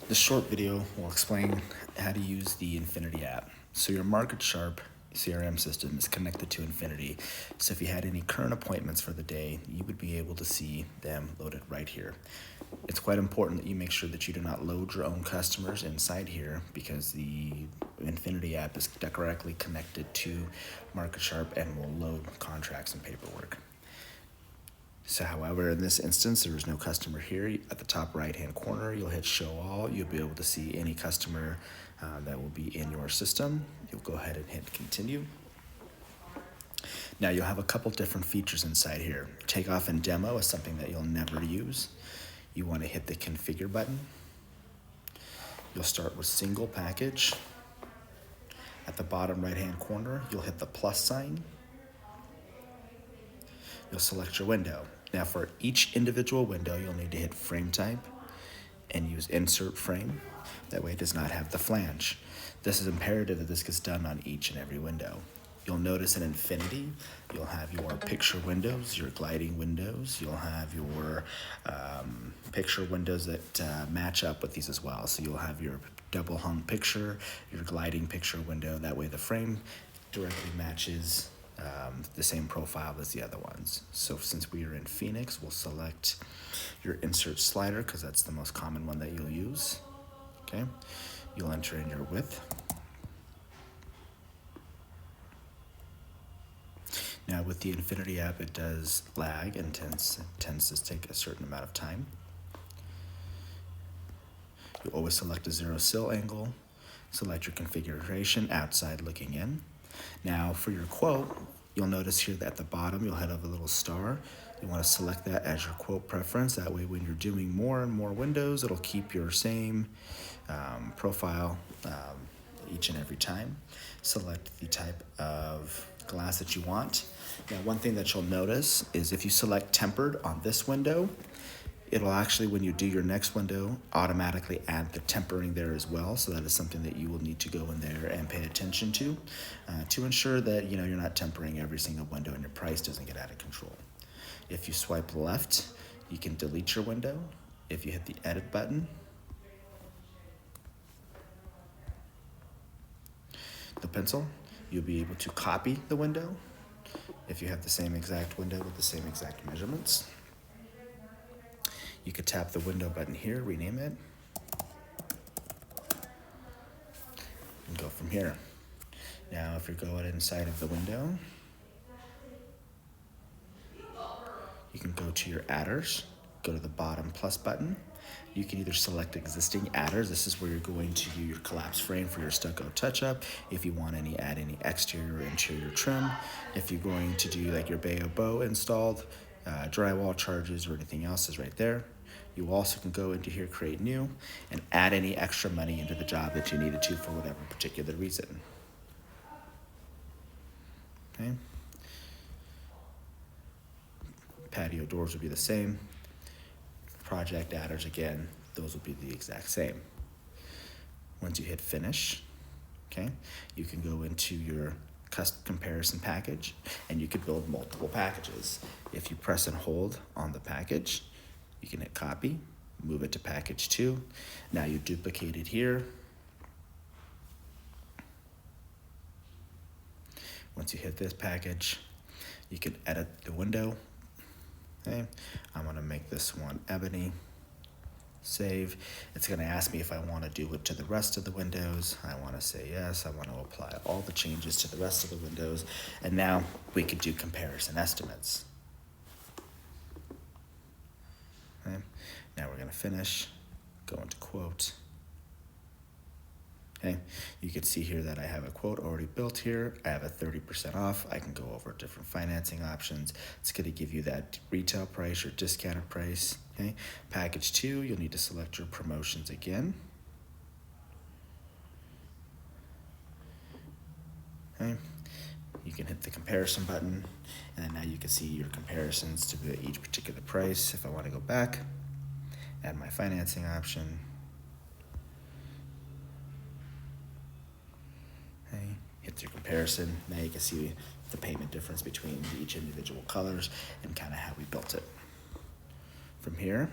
This short video will explain how to use the Infinity app. So your Market Sharp CRM system is connected to Infinity. So if you had any current appointments for the day, you would be able to see them loaded right here. It's quite important that you make sure that you do not load your own customers inside here because the Infinity app is directly connected to Market Sharp and will load contracts and paperwork. So however, in this instance, there is no customer here. At the top right-hand corner, you'll hit Show All. You'll be able to see any customer that will be in your system. You'll go ahead and hit Continue. Now you'll have a couple different features inside here. Takeoff and Demo is something that you'll never use. You want to hit the Configure button. You'll start with Single Package. At the bottom right-hand corner, you'll hit the plus sign. You'll select your window. Now for each individual window, you'll need to hit Frame Type and use Insert Frame. That way it does not have the flange. This is imperative that this gets done on each and every window. You'll notice in Infinity, you'll have your picture windows, your gliding windows. You'll have your picture windows that match up with these as well. So you'll have your double hung picture, your gliding picture window. That way the frame directly matches the same profile as the other ones. So since we are in Phoenix, we'll select your insert slider because that's the most common one that you'll use. Okay, you'll enter in your width. Now with the Infinity app, it does lag and tends to take a certain amount of time. You'll always select a zero sill angle, select your configuration outside looking in. Now for your quote, you'll notice here that at the bottom you'll have a little star. You want to select that as your quote preference. That way when you're doing more and more windows, it'll keep your same profile each and every time. Select the type of glass that you want. Now one thing that you'll notice is if you select tempered on this window, it'll actually, when you do your next window, automatically add the tempering there as well. So that is something that you will need to go in there and pay attention to ensure that you're not tempering every single window and your price doesn't get out of control. If you swipe left, you can delete your window. If you hit the edit button, the pencil, you'll be able to copy the window if you have the same exact window with the same exact measurements. You could tap the window button here, rename it, and go from here. Now, if you're going inside of the window, you can go to your adders, go to the bottom plus button. You can either select existing adders. This is where you're going to do your collapse frame for your stucco touch-up. If you want add any exterior or interior trim. If you're going to do like your Bayo bow installed, drywall charges or anything else is right there. You also can go into here, create new, and add any extra money into the job that you needed to for whatever particular reason. Okay. Patio doors will be the same. Project adders, again, those will be the exact same. Once you hit finish, okay, you can go into your custom comparison package and you could build multiple packages. If you press and hold on the package, you can hit copy, move it to package 2. Now you duplicate it here. Once you hit this package, you can edit the window. Okay, I'm gonna make this one ebony. Save. It's gonna ask me if I wanna do it to the rest of the windows. I wanna say yes. I wanna apply all the changes to the rest of the windows. And now we could do comparison estimates. Okay. Now we're gonna finish, go into quote. Okay, you can see here that I have a quote already built here. I have a 30% off. I can go over different financing options. It's gonna give you that retail price or discounted price. Okay, package 2, you'll need to select your promotions again. Okay, you can hit the comparison button and then now you can see your comparisons to each particular price. If I wanna go back, add my financing option. Okay, hit your comparison. Now you can see the payment difference between each individual colors and kind of how we built it. From here,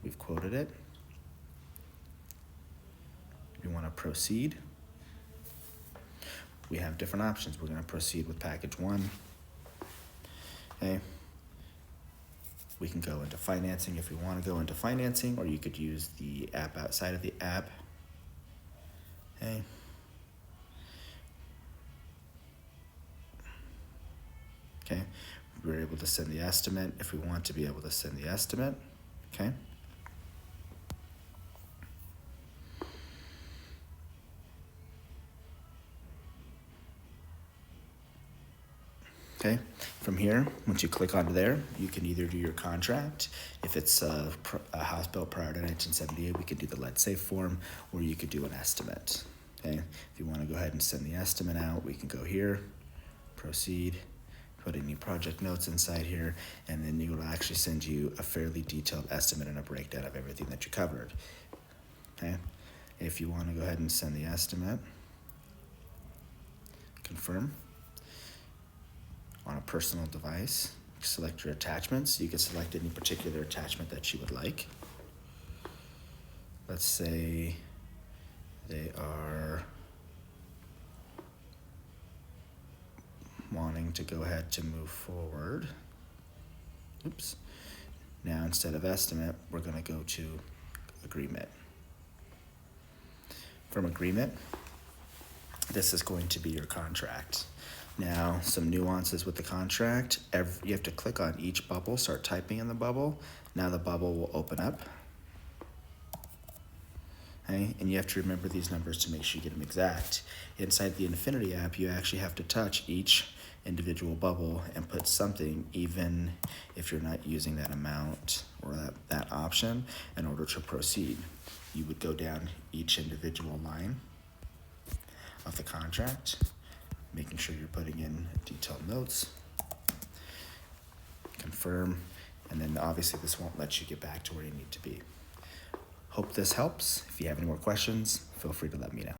we've quoted it. to proceed, we have different options. We're going to proceed with package 1. Okay. We can go into financing if we want to go into financing, or you could use the app outside of the app. Okay. Okay. We're able to send the estimate if we want to be able to send the estimate. Okay. Okay, from here, once you click onto there, you can either do your contract. If it's a house built prior to 1978, we could do the Let's Say form, or you could do an estimate. Okay, if you want to go ahead and send the estimate out, we can go here, proceed, put any project notes inside here, and then it will actually send you a fairly detailed estimate and a breakdown of everything that you covered. Okay, if you want to go ahead and send the estimate, confirm. On a personal device, select your attachments. You can select any particular attachment that you would like. Let's say they are wanting to go ahead to move forward. Oops. Now instead of estimate, we're going to go to agreement. From agreement, this is going to be your contract. Now, some nuances with the contract. You have to click on each bubble, start typing in the bubble. Now the bubble will open up. Okay? And you have to remember these numbers to make sure you get them exact. Inside the Infinity app, you actually have to touch each individual bubble and put something, even if you're not using that amount or that option, in order to proceed. You would go down each individual line of the contract, making sure you're putting in detailed notes, confirm, and then obviously this won't let you get back to where you need to be. Hope this helps. If you have any more questions, feel free to let me know.